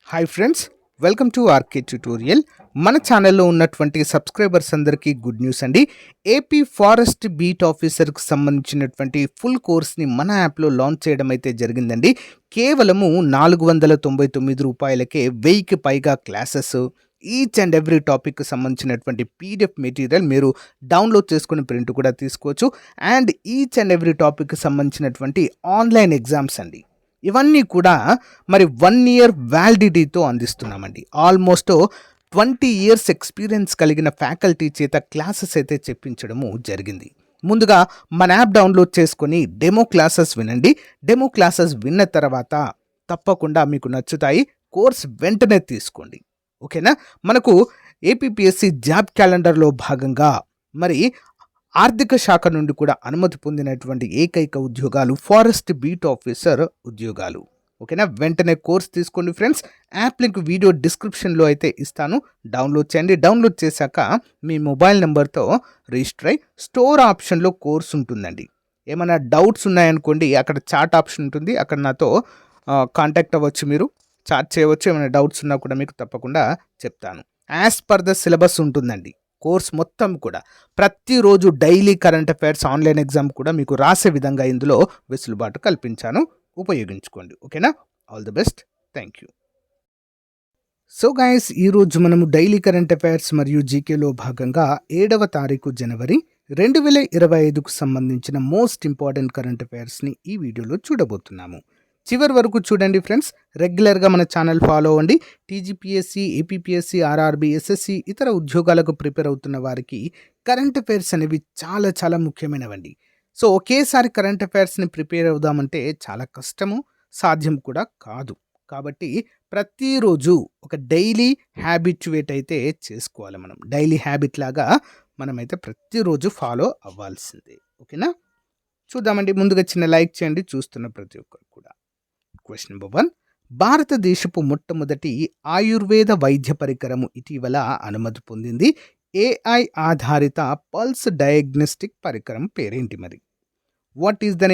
Hi friends, welcome to RK tutorial. మన ఛానల్లో ఉన్నటువంటి సబ్స్క్రైబర్స్ అందరికీ గుడ్ న్యూస్ అండి. ఏపీ ఫారెస్ట్ బీట్ ఆఫీసర్కి సంబంధించినటువంటి ఫుల్ కోర్స్ని మన యాప్లో లాంచ్ చేయడం అయితే జరిగిందండి. కేవలము ₹499కే 1000కి పైగా క్లాసెస్, ఈచ్ అండ్ ఎవ్రీ టాపిక్కి సంబంధించినటువంటి పీడిఎఫ్ మెటీరియల్ మీరు డౌన్లోడ్ చేసుకుని ప్రింట్ కూడా తీసుకోవచ్చు. అండ్ ఈచ్ అండ్ ఎవ్రీ టాపిక్కి సంబంధించినటువంటి ఆన్లైన్ ఎగ్జామ్స్ అండి. ఇవన్నీ కూడా మరి 1 ఇయర్ వ్యాలిడిటీతో అందిస్తున్నామండి. ఆల్మోస్ట్ 20 ఇయర్స్ ఎక్స్పీరియన్స్ కలిగిన ఫ్యాకల్టీ చేత క్లాసెస్ అయితే చెప్పించడము జరిగింది. ముందుగా మన యాప్ డౌన్లోడ్ చేసుకొని డెమో క్లాసెస్ వినండి. డెమో క్లాసెస్ విన్న తర్వాత తప్పకుండా మీకు నచ్చుతాయి. కోర్స్ వెంటనే తీసుకోండి. ఓకేనా? మనకు ఏపీపీఎస్సీ జాబ్ క్యాలెండర్లో భాగంగా మరి ఆర్థిక శాఖ నుండి కూడా అనుమతి పొందినటువంటి ఏకైక ఉద్యోగాలు ఫారెస్ట్ బీట్ ఆఫీసర్ ఉద్యోగాలు. ఓకేనా? వెంటనే కోర్స్ తీసుకోండి ఫ్రెండ్స్. యాప్ లింక్ వీడియో డిస్క్రిప్షన్లో అయితే ఇస్తాను, డౌన్లోడ్ చేయండి. డౌన్లోడ్ చేశాక మీ మొబైల్ నెంబర్తో రిజిస్టర్ అయ్యి స్టోర్ ఆప్షన్లో కోర్స్ ఉంటుందండి. ఏమైనా డౌట్స్ ఉన్నాయనుకోండి, అక్కడ చాట్ ఆప్షన్ ఉంటుంది, అక్కడ నాతో కాంటాక్ట్ అవ్వచ్చు, మీరు చాట్ చేయవచ్చు. ఏమైనా డౌట్స్ ఉన్నా కూడా మీకు తప్పకుండా చెప్తాను. యాజ్ పర్ ద సిలబస్ ఉంటుందండి కోర్స్ మొత్తం కూడా. ప్రతిరోజు daily current affairs online exam కూడా మీకు రాసే విధంగా ఇందులో వెసులుబాటు కల్పించాను, ఉపయోగించుకోండి. ఓకేనా? All the best. Thank you. So guys, ఈరోజు మనము డైలీ కరెంట్ అఫైర్స్ మరియు జీకేలో భాగంగా 7వ తారీఖు జనవరి 2025కు సంబంధించిన మోస్ట్ ఇంపార్టెంట్ కరెంట్ అఫైర్స్ని ఈ వీడియోలో చూడబోతున్నాము. చివరి వరకు చూడండి ఫ్రెండ్స్. రెగ్యులర్గా మన ఛానల్ ఫాలో అవ్వండి. టీజీపీఎస్సీ, ఏపీపీఎస్సీ, ఆర్ఆర్బీ, ఎస్ఎస్సీ ఇతర ఉద్యోగాలకు ప్రిపేర్ అవుతున్న వారికి కరెంట్ అఫైర్స్ అనేవి చాలా చాలా ముఖ్యమైనవండి. సో ఒకేసారి కరెంట్ అఫైర్స్ని ప్రిపేర్ అవుదామంటే చాలా కష్టము, సాధ్యం కూడా కాదు. కాబట్టి ప్రతిరోజు ఒక డైలీ హ్యాబిట్యుయేట్ అయితే చేసుకోవాలి. మనం డైలీ హ్యాబిట్ లాగా మనమైతే ప్రతిరోజు ఫాలో అవ్వాల్సిందే. ఓకేనా? చూద్దామండి. ముందుగా చిన్న లైక్ చేయండి చూస్తున్న ప్రతి ఒక్కరు కూడా. Question number 1. భారతదేశపు మొట్టమొదటి ఆయుర్వేద వైద్య పరికరము ఇటీవల అనుమతి పొందింది. ఏఐ ఆధారిత పల్స్ డయాగ్నోస్టిక్ పరికరం పేరేంటి మరి? What is the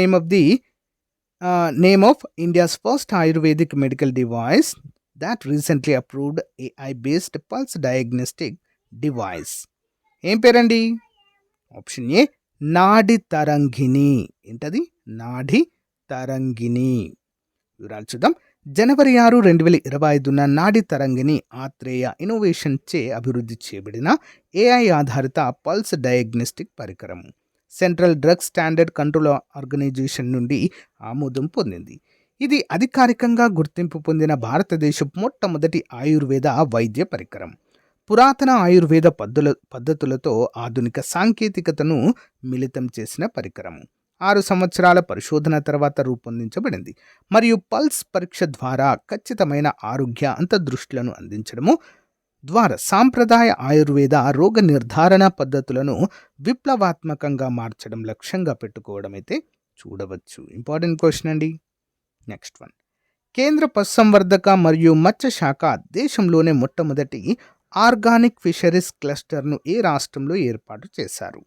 name of India's first ayurvedic medical device that recently approved AI based pulse diagnostic device? ఏం పేరండి? ఆప్షన్ ఏ నాడి తరంగిణి. ఏంటది? నాడి తరంగిణి. వివరాలు చూద్దాం. జనవరి 6, 2025న నాడి తరంగిణి ఆత్రేయ ఇన్నోవేషన్ చే అభివృద్ధి చేయబడిన ఏఐ ఆధారిత పల్స్ డయాగ్నోస్టిక్ పరికరం central drug standard control organisation నుండి ఆమోదం పొందింది. ఇది అధికారికంగా గుర్తింపు పొందిన భారతదేశపు మొట్టమొదటి ఆయుర్వేద వైద్య పరికరం. పురాతన ఆయుర్వేద పద్ధతులతో ఆధునిక సాంకేతికతను మిళితం చేసిన పరికరం. 6 సంవత్సరాల పరిశోధన తర్వాత రూపొందించబడింది మరియు పల్స్ పరీక్ష ద్వారా ఖచ్చితమైన ఆరోగ్య అంతర్దృష్టులను అందించడము ద్వారా సాంప్రదాయ ఆయుర్వేద రోగ నిర్ధారణ పద్ధతులను విప్లవాత్మకంగా మార్చడం లక్ష్యంగా పెట్టుకోవడం అయితే చూడవచ్చు. ఇంపార్టెంట్ క్వశ్చన్ అండి. Next one. కేంద్ర పశుసంవర్ధక మరియు మత్స్య శాఖ దేశంలోనే మొట్టమొదటి ఆర్గానిక్ ఫిషరీస్ క్లస్టర్ను ఏ రాష్ట్రంలో ఏర్పాటు చేశారు?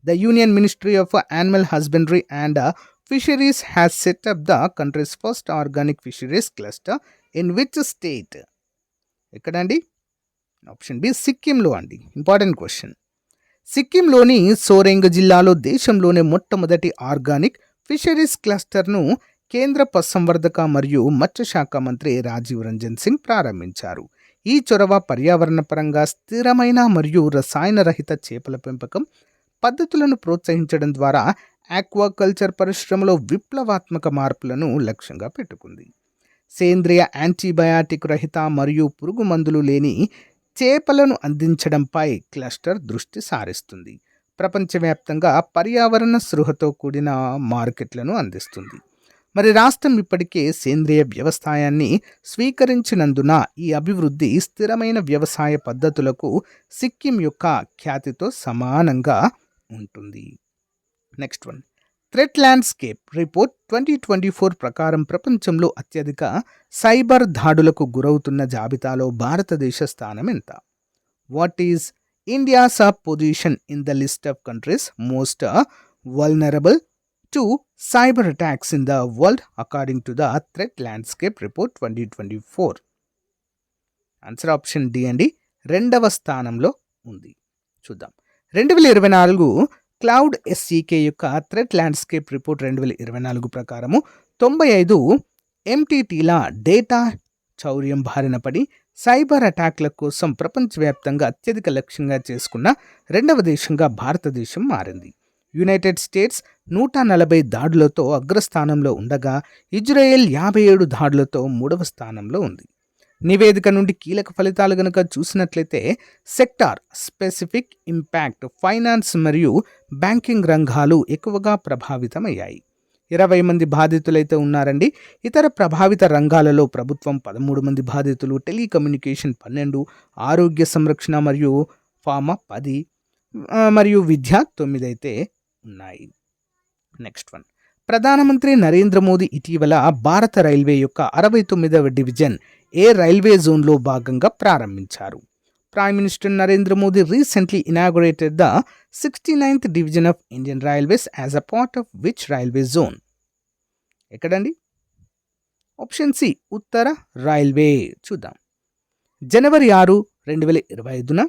The Union Ministry of Animal Husbandry and Fisheries has set up the country's first organic fisheries cluster in which state? ఎక్కడండి? ఆప్షన్ బి సిక్కింలో అండి. Important question. సిక్కింలోని సోరెంగ్ జిల్లాలో దేశంలోనే మొట్టమొదటి ఆర్గానిక్ ఫిషరీస్ క్లస్టర్ను కేంద్ర పశుసంవర్ధక మరియు మత్స్యశాఖ మంత్రి రాజీవ్ రంజన్ సింగ్ ప్రారంభించారు. ఈ చొరవ పర్యావరణ పరంగా స్థిరమైన మరియు రసాయన రహిత చేపల పెంపకం పద్ధతులను ప్రోత్సహించడం ద్వారా ఆక్వాకల్చర్ పరిశ్రమలో విప్లవాత్మక మార్పులను లక్ష్యంగా పెట్టుకుంది. సేంద్రియ యాంటీబయాటిక్ రహిత మరియు పురుగు మందులు లేని చేపలను అందించడంపై క్లస్టర్ దృష్టి సారిస్తుంది. ప్రపంచవ్యాప్తంగా పర్యావరణ స్పృహతో కూడిన మార్కెట్లను అందిస్తుంది. మరి రాష్ట్రం ఇప్పటికే సేంద్రియ వ్యవసాయాన్ని స్వీకరించినందున ఈ అభివృద్ధి స్థిరమైన వ్యవసాయ పద్ధతులకు సిక్కిం యొక్క ఖ్యాతితో సమానంగా ఉంటుంది. Next one. Threat landscape report 2024 ప్రకారం ప్రపంచంలో అత్యధిక సైబర్ దాడులకు గురవుతున్న జాబితాలో భారతదేశ స్థానం ఎంత? What is India's position in the list of countries most vulnerable to cyber attacks in the world according to the Threat Landscape Report 2024? Answer option D అండి, 2వ స్థానంలో ఉంది. చూద్దాం. 2024 క్లౌడ్ ఎస్సీకే యొక్క థ్రెట్ ల్యాండ్స్కేప్ రిపోర్ట్ 2024 ప్రకారము 95 ఎంటీటీల డేటా చౌర్యం బారిన పడి cyber అటాక్ల కోసం ప్రపంచవ్యాప్తంగా అత్యధిక లక్ష్యంగా చేసుకున్న 2వ దేశంగా భారతదేశం మారింది. యునైటెడ్ స్టేట్స్ 140 దాడులతో అగ్రస్థానంలో ఉండగా ఇజ్రాయెల్ 57 దాడులతో 3వ స్థానంలో ఉంది. నివేదిక నుండి కీలక ఫలితాలు గనుక చూసినట్లయితే సెక్టార్ స్పెసిఫిక్ ఇంపాక్ట్, ఫైనాన్స్ మరియు బ్యాంకింగ్ రంగాలు ఎక్కువగా ప్రభావితమయ్యాయి. 20 మంది బాధితులైతే ఉన్నారండి. ఇతర ప్రభావిత రంగాలలో ప్రభుత్వం 13 మంది బాధితులు, టెలికమ్యూనికేషన్ 12, ఆరోగ్య సంరక్షణ మరియు ఫార్మా 10 మరియు విద్య 9 అయితే ఉన్నాయి. నెక్స్ట్ వన్, ప్రధానమంత్రి నరేంద్ర మోదీ ఇటీవల భారత రైల్వే యొక్క 69వ డివిజన్ ఏ రైల్వే జోన్లో భాగంగా ప్రారంభించారు. Prime minister Narendra Modi recently inaugurated the 69th division of Indian railways as a part of which railway zone? ఎక్కడండి? ఆప్షన్ సి, ఉత్తర రైల్వే. చూద్దాం. జనవరి 6, 2025న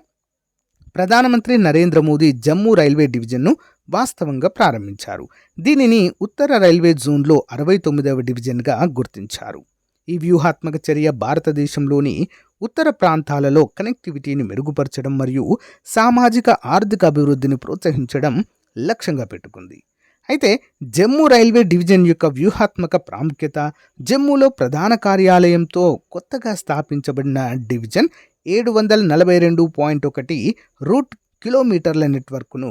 ప్రధానమంత్రి నరేంద్ర మోదీ జమ్మూ రైల్వే డివిజన్ను వాస్తవంగా ప్రారంభించారు. దీనిని ఉత్తర రైల్వే జోన్లో 69వ డివిజన్గా గుర్తించారు. ఈ వ్యూహాత్మక చర్య భారతదేశంలోని ఉత్తర ప్రాంతాలలో కనెక్టివిటీని మెరుగుపరచడం మరియు సామాజిక ఆర్థిక అభివృద్ధిని ప్రోత్సహించడం లక్ష్యంగా పెట్టుకుంది. అయితే జమ్మూ రైల్వే డివిజన్ యొక్క వ్యూహాత్మక ప్రాముఖ్యత, జమ్మూలో ప్రధాన కార్యాలయంతో కొత్తగా స్థాపించబడిన డివిజన్ 742.1 రూట్ కిలోమీటర్ల నెట్వర్క్ను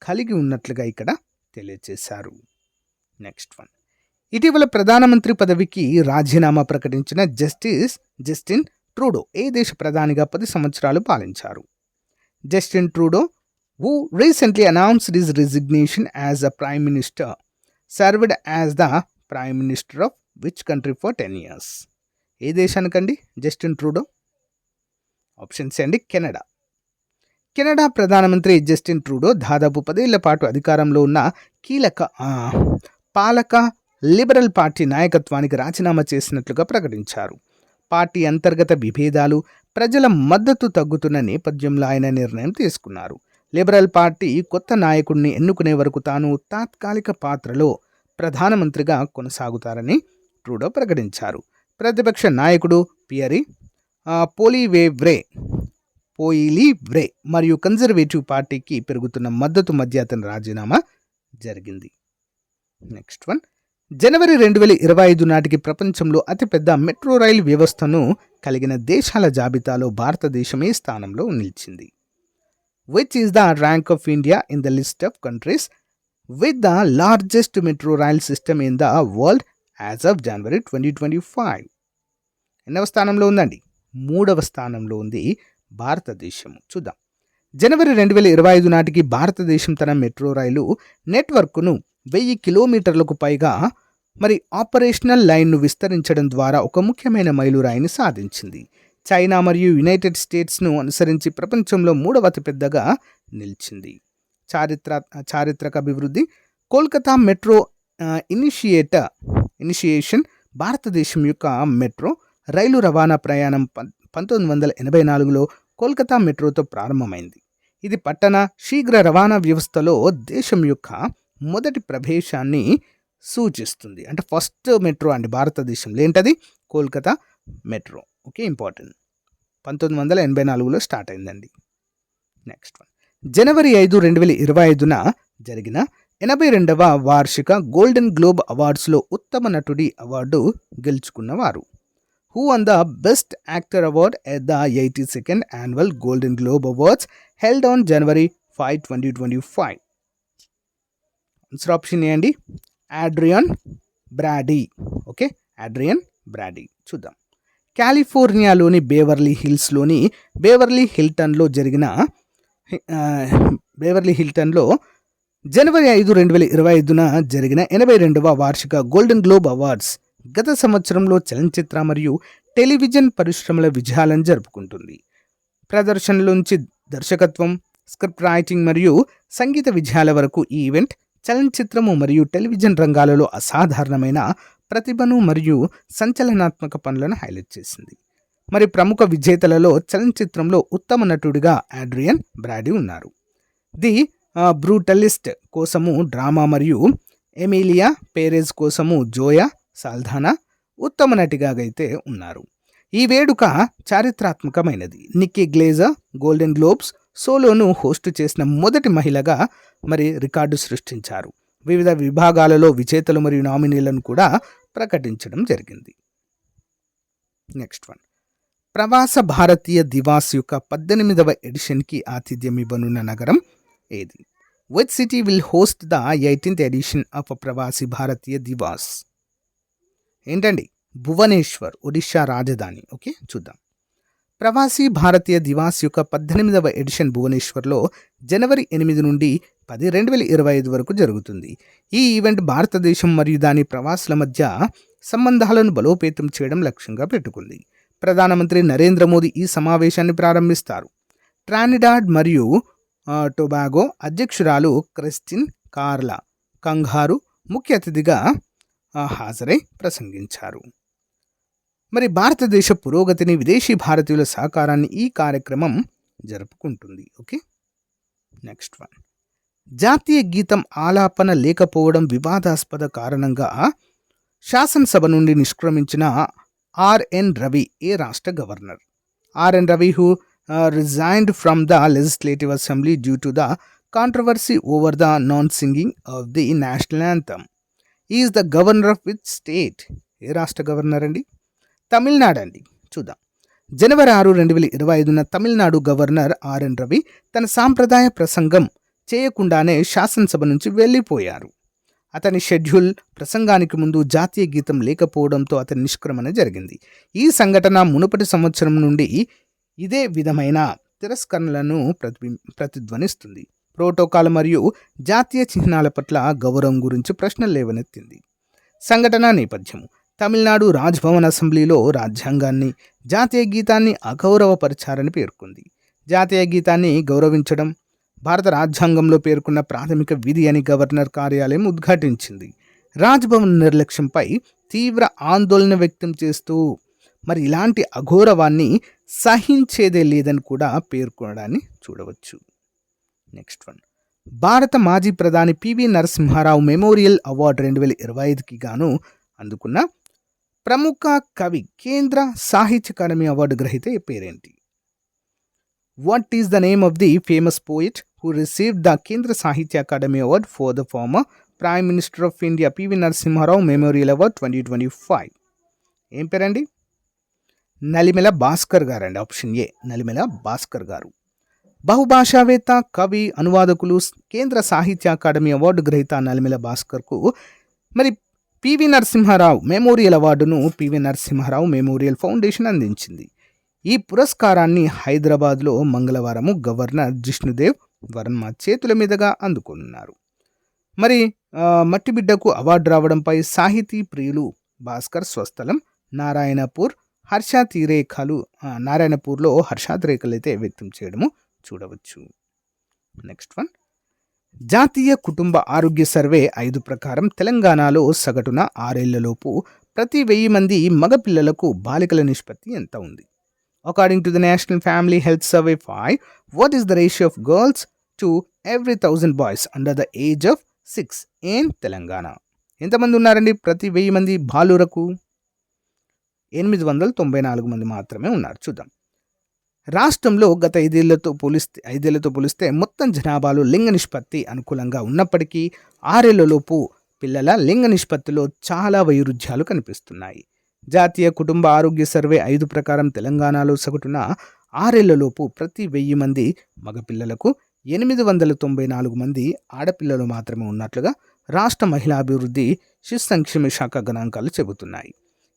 కలిగి ఉన్నట్లుగా ఇక్కడ తెలియజేశారు. నెక్స్ట్ వన్, ఇటీవల ప్రధానమంత్రి పదవికి రాజీనామా ప్రకటించిన జస్టిన్ ట్రూడో ఏ దేశ ప్రధానిగా 10 సంవత్సరాలు పాలించారు? Justin Trudeau, who recently announced his resignation as a prime minister, served as the prime minister of which country for 10 years? ఏ దేశానికండి జస్టిన్ ట్రూడో? ఆప్షన్ సి అండి, కెనడా. కెనడా ప్రధానమంత్రి జస్టిన్ ట్రూడో దాదాపు 10 ఏళ్ల పాటు అధికారంలో ఉన్న కీలక పాలక లిబరల్ పార్టీ నాయకత్వానికి రాజీనామా చేసినట్లుగా ప్రకటించారు. పార్టీ అంతర్గత విభేదాలు, ప్రజల మద్దతు తగ్గుతున్న నేపథ్యంలో ఆయన నిర్ణయం తీసుకున్నారు. లిబరల్ పార్టీ కొత్త నాయకుడిని ఎన్నుకునే వరకు తాను తాత్కాలిక పాత్రలో ప్రధానమంత్రిగా కొనసాగుతారని ట్రూడో ప్రకటించారు. ప్రతిపక్ష నాయకుడు పియరీ పోయిలీవ్రే మరియు కన్జర్వేటివ్ పార్టీకి పెరుగుతున్న మద్దతు మధ్య అతని రాజీనామా జరిగింది. నెక్స్ట్ వన్, జనవరి 2025 నాటికి ప్రపంచంలో అతిపెద్ద మెట్రో రైల్ వ్యవస్థను కలిగిన దేశాల జాబితాలో భారతదేశమే స్థానంలో నిలిచింది. Which is the rank of India in the list of countries with the largest metro rail system in the world as of January 2025? ఎన్నవ స్థానంలో ఉందండి? 3వ స్థానంలో ఉంది భారతదేశం. చూద్దాం. జనవరి 2025 నాటికి భారతదేశం తన మెట్రో రైలు నెట్వర్క్ను 1000 కిలోమీటర్లకు పైగా ఆపరేషనల్ లైన్ను విస్తరించడం ద్వారా ఒక ముఖ్యమైన మైలురాయిని సాధించింది. చైనా మరియు యునైటెడ్ స్టేట్స్ను అనుసరించి ప్రపంచంలో 3వ అతిపెద్దగా నిలిచింది. చారిత్రక అభివృద్ధి, కోల్కతా మెట్రో ఇనిషియేషన్ భారతదేశం యొక్క మెట్రో రైలు రవాణా ప్రయాణం 1984లో కోల్కతా మెట్రోతో ప్రారంభమైంది. ఇది పట్టణ శీఘ్ర రవాణా వ్యవస్థలో దేశం యొక్క మొదటి ప్రవేశాన్ని సూచిస్తుంది. అంటే ఫస్ట్ మెట్రో అండి భారతదేశంలో. ఏంటది? కోల్కతా మెట్రో. Okay, important. 1984లో స్టార్ట్ అయిందండి. నెక్స్ట్ వన్, జనవరి 5, 2025న జరిగిన 82వ వార్షిక గోల్డెన్ గ్లోబ్ అవార్డ్స్లో ఉత్తమ నటుడి అవార్డు గెలుచుకున్నవారు. Who won the best actor award at the 82nd Annual Golden Globe Awards held on January 5, 2025? Answer option A అండి, Adrien Brody. Okay, Adrien Brody. చూద్దాం. కాలిఫోర్నియాలోని బేవర్లీ హిల్టన్లో జనవరి 5, 2025న జరిగిన 82వ వార్షిక గోల్డెన్ గ్లోబ్ అవార్డ్స్ గత సంవత్సరంలో చలనచిత్ర మరియు టెలివిజన్ పరిశ్రమల విజయాలను జరుపుకుంటుంది. ప్రదర్శనలోంచి దర్శకత్వం, స్క్రిప్ట్ రైటింగ్ మరియు సంగీత విజయాల వరకు ఈ ఈవెంట్ చలనచిత్రము మరియు టెలివిజన్ రంగాలలో అసాధారణమైన ప్రతిభను మరియు సంచలనాత్మక పనులను హైలైట్ చేసింది. మరి ప్రముఖ విజేతలలో చలనచిత్రంలో ఉత్తమ నటుడిగా ఆడ్రియన్ బ్రాడీ ఉన్నారు. ది బ్రూటలిస్ట్ కోసము డ్రామా మరియు ఎమిలియా పేరెజ్ కోసము జోయా సాల్దానా ఉత్తమ నటిగా అయితే ఉన్నారు. ఈ వేడుక చారిత్రాత్మకమైనది. నిక్కీ గ్లేజర్ గోల్డెన్ గ్లోబ్స్ సోలోను హోస్ట్ చేసిన మొదటి మహిళగా మరి రికార్డు సృష్టించారు. వివిధ విభాగాలలో విజేతలు మరియు నామినీలను కూడా ప్రకటించడం జరిగింది. నెక్స్ట్ వన్, ప్రవాస భారతీయ దివాస్ యొక్క 18వ ఎడిషన్కి ఆతిథ్యం ఇవ్వనున్న నగరం ఏది? Which city will host the 18th edition of Pravasi Bharatiya Divas? ఏంటండి? భువనేశ్వర్, ఒడిషా రాజధాని. ఓకే, చూద్దాం. ప్రవాసీ భారతీయ దివాస్ యొక్క 18వ ఎడిషన్ భువనేశ్వర్లో జనవరి 8 నుండి 10, 2025 వరకు జరుగుతుంది. ఈ ఈవెంట్ భారతదేశం మరియు దాని ప్రవాసుల మధ్య సంబంధాలను బలోపేతం చేయడం లక్ష్యంగా పెట్టుకుంది. ప్రధానమంత్రి నరేంద్ర మోదీ ఈ సమావేశాన్ని ప్రారంభిస్తారు. ట్రానిడాడ్ మరియు టొబాగో అధ్యక్షురాలు క్రిస్టిన్ కార్లా కంగారు ముఖ్య అతిథిగా హాజరై ప్రసంగించారు. మరి భారతదేశ పురోగతిని, విదేశీ భారతీయుల సహకారాన్ని ఈ కార్యక్రమం జరుపుకుంటుంది. ఓకే, నెక్స్ట్ వన్, జాతీయ గీతం ఆలాపన లేకపోవడం వివాదాస్పద కారణంగా శాసనసభ నుండి నిష్క్రమించిన ఆర్ఎన్ రవి ఏ రాష్ట్ర governor? RN Ravi who resigned from the Legislative Assembly due to the controversy over the non-singing of the national anthem. He is the governor of which state? ఏ రాష్ట్ర గవర్నర్ అండి? తమిళనాడు అండి. చూద్దాం. జనవరి 6, 2025న తమిళనాడు గవర్నర్ ఆర్ఎన్ రవి తన సాంప్రదాయ ప్రసంగం చేయకుండానే శాసనసభ నుంచి వెళ్ళిపోయారు. అతని షెడ్యూల్ ప్రసంగానికి ముందు జాతీయ గీతం లేకపోవడంతో అతని నిష్క్రమణ జరిగింది. ఈ సంఘటన మునుపటి సంవత్సరం నుండి ఇదే విధమైన తిరస్కరణలను ప్రతిధ్వనిస్తుంది. ప్రోటోకాల్ మరియు జాతీయ చిహ్నాల పట్ల గౌరవం గురించి ప్రశ్నలు లేవనెత్తింది. సంఘటన నేపథ్యము: తమిళనాడు రాజ్భవన్ అసెంబ్లీలో రాజ్యాంగాన్ని, జాతీయ గీతాన్ని అగౌరవపరిచారని పేర్కొంది. జాతీయ గీతాన్ని గౌరవించడం భారత రాజ్యాంగంలో పేర్కొన్న ప్రాథమిక విధి అని గవర్నర్ కార్యాలయం ఉద్ఘాటించింది. రాజ్భవన్ నిర్లక్ష్యంపై తీవ్ర ఆందోళన వ్యక్తం చేస్తూ మరి ఇలాంటి అఘోరవాన్ని సహించేదే లేదని కూడా పేర్కొనడాన్ని చూడవచ్చు. నెక్స్ట్ వన్, భారత మాజీ ప్రధాని పివి నరసింహారావు మెమోరియల్ అవార్డు 2025కి గాను అందుకున్న ప్రముఖ కవి, కేంద్ర సాహిత్య అకాడమీ అవార్డు గ్రహీత పేరేంటి? What is the name of the famous poet who received the Kendra Sahitya academy award for the former prime minister of India PV Narasimha Rao memorial award 2025? ఏం పేరండి? నలిమెల భాస్కర్ గారు అండి. ఆప్షన్ ఏ, నలిమెల భాస్కర్ గారు. బహుభాషావేత్త, కవి, అనువాదకులు, కేంద్ర సాహిత్య అకాడమీ అవార్డు గ్రహీత నలిమెల భాస్కర్కు మరి పివి నరసింహారావు మెమోరియల్ అవార్డును పివి నరసింహారావు మెమోరియల్ ఫౌండేషన్ అందించింది. ఈ పురస్కారాన్ని హైదరాబాద్లో మంగళవారం గవర్నర్ జిష్ణుదేవ్ వర్మ చేతుల మీదుగా అందుకున్నారు. మరి మట్టిబిడ్డకు అవార్డు రావడంపై సాహితీ ప్రియులు భాస్కర్ స్వస్థలం నారాయణపూర్లో హర్షాతిరేకలు అయితే వ్యక్తం చేయడము చూడవచ్చు. నెక్స్ట్ వన్, జాతీయ కుటుంబ ఆరోగ్య సర్వే 5 ప్రకారం తెలంగాణలో సగటున 6 ఏళ్లలోపు ప్రతి 1000 మంది మగపిల్లలకు బాలికల నిష్పత్తి ఎంత ఉంది? According to the national family health survey 5, what is the ratio of girls to every 1000 boys under the age of 6 in Telangana? ఎంతమంది ఉన్నారండి ప్రతి 1000 మంది బాలురకు? 894 మంది మాత్రమే ఉన్నారు. చూద్దాం. రాష్ట్రంలో గత 5 ఏళ్లతో పోలిస్తే మొత్తం జనాభాలో లింగ నిష్పత్తి అనుకూలంగా ఉన్నప్పటికీ 6 ఏళ్లలోపు పిల్లల లింగ నిష్పత్తిలో చాలా వైరుధ్యాలు కనిపిస్తున్నాయి. జాతీయ కుటుంబ ఆరోగ్య సర్వే 5 ప్రకారం తెలంగాణలో సగటున 6 ఏళ్లలోపు ప్రతి 1000 మంది మగపిల్లలకు 894 మంది ఆడపిల్లలు మాత్రమే ఉన్నట్లుగా రాష్ట్ర మహిళాభివృద్ధి శిశు సంక్షేమ శాఖ గణాంకాలు చెబుతున్నాయి.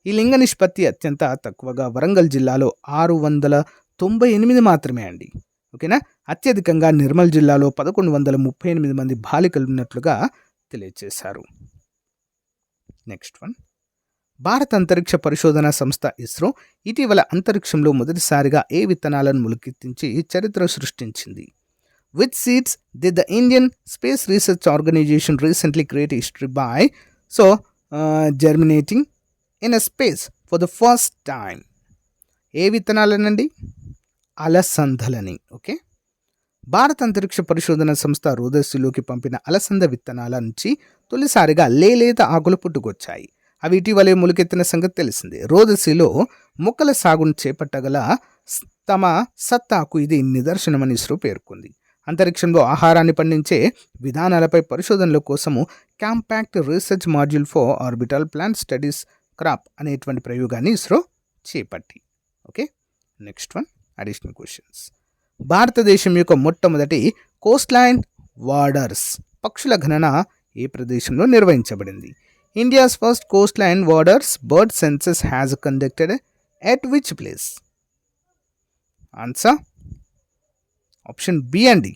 ఈ లింగ నిష్పత్తి అత్యంత తక్కువగా వరంగల్ జిల్లాలో 698 మాత్రమే అండి. ఓకేనా. అత్యధికంగా నిర్మల్ జిల్లాలో 1138 మంది బాలికలు ఉన్నట్లుగా తెలియజేశారు. నెక్స్ట్ వన్, భారత అంతరిక్ష పరిశోధన సంస్థ ఇస్రో ఇటీవల అంతరిక్షంలో మొదటిసారిగా ఏ విత్తనాలను మొలకెత్తించి చరిత్ర సృష్టించింది? Which seeds did the Indian space research organisation recently create history by germinating in a space for the first time? ఏ విత్తనాలనండి? అలసందలని. ఓకే. భారత అంతరిక్ష పరిశోధన సంస్థ రోదసిలోకి పంపిన అలసంద విత్తనాల నుంచి తొలిసారిగా లేత ఆకులు పుట్టుకొచ్చాయి. అవి ఇటీవలే మొలకెత్తిన సంగతి తెలిసిందే. రోదసిలో మొక్కల సాగును చేపట్టగల తమ సత్తాకు ఇది నిదర్శనమని ఇస్రో పేర్కొంది. అంతరిక్షంలో ఆహారాన్ని పండించే విధానాలపై పరిశోధనల కోసము compact research module for orbital plant studies crop అనేటువంటి ప్రయోగాన్ని ఇస్రో చేపట్టి. Okay. Next one, additional questions. భారతదేశం యొక్క మొట్టమొదటి కోస్ట్ లైన్ వార్డర్స్ పక్షుల గణన ఏ ప్రదేశంలో నిర్వహించబడింది? India's first coastline waders bird census has conducted at which place? Answer option B అండి,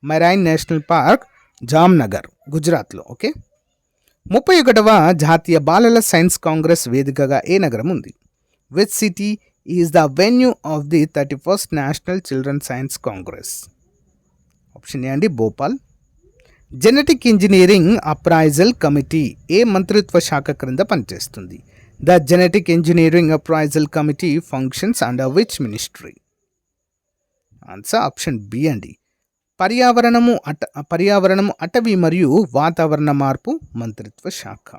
మెరైన్ నేషనల్ పార్క్, జామ్నగర్, గుజరాత్లో. ఓకే. 31వ జాతీయ బాలల సైన్స్ కాంగ్రెస్ వేదికగా ఏ నగరం ఉంది? Which city is the venue of the 31st national children science congress? Option A అండి, Bhopal. Genetic engineering appraisal committee ఏ మంత్రిత్వ శాఖ క్రింద పనిచేస్తుంది? The genetic engineering appraisal committee functions under which ministry? Answer option B అండి, పర్యావరణము అటవీ మరియు వాతావరణ మార్పు మంత్రిత్వ శాఖ.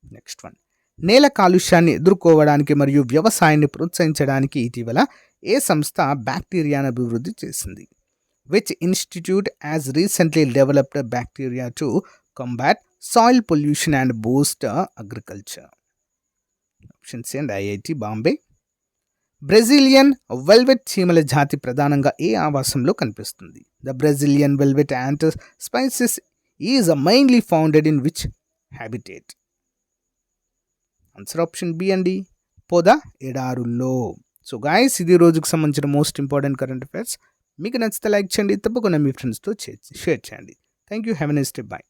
నెక్స్ట్ వన్, నేల కాలుష్యాన్ని ఎదుర్కోవడానికి మరియు వ్యవసాయాన్ని ప్రోత్సహించడానికి ఇటీవల ఏ సంస్థ బ్యాక్టీరియాను అభివృద్ధి చేసింది? Which institute has recently developed bacteria to combat soil pollution and boost agriculture? Option C and IIT Bombay. Brazilian velvet చీమల జాతి ప్రధానంగా ఏ ఆవాసంలో కనిపిస్తుంది? The Brazilian velvet ant species is mainly founded in which habitat? Answer option B అండి, పొద ఎడారుల్లో. So guys, ఇది రోజుకు సంబంధించిన మోస్ట్ ఇంపార్టెంట్ కరెంట్ అఫైర్స్. మీకు నచ్చితే లైక్ చేయండి, తప్పకుండా మీ ఫ్రెండ్స్తో షేర్ చేయండి. Thank you. Have a nice day. By.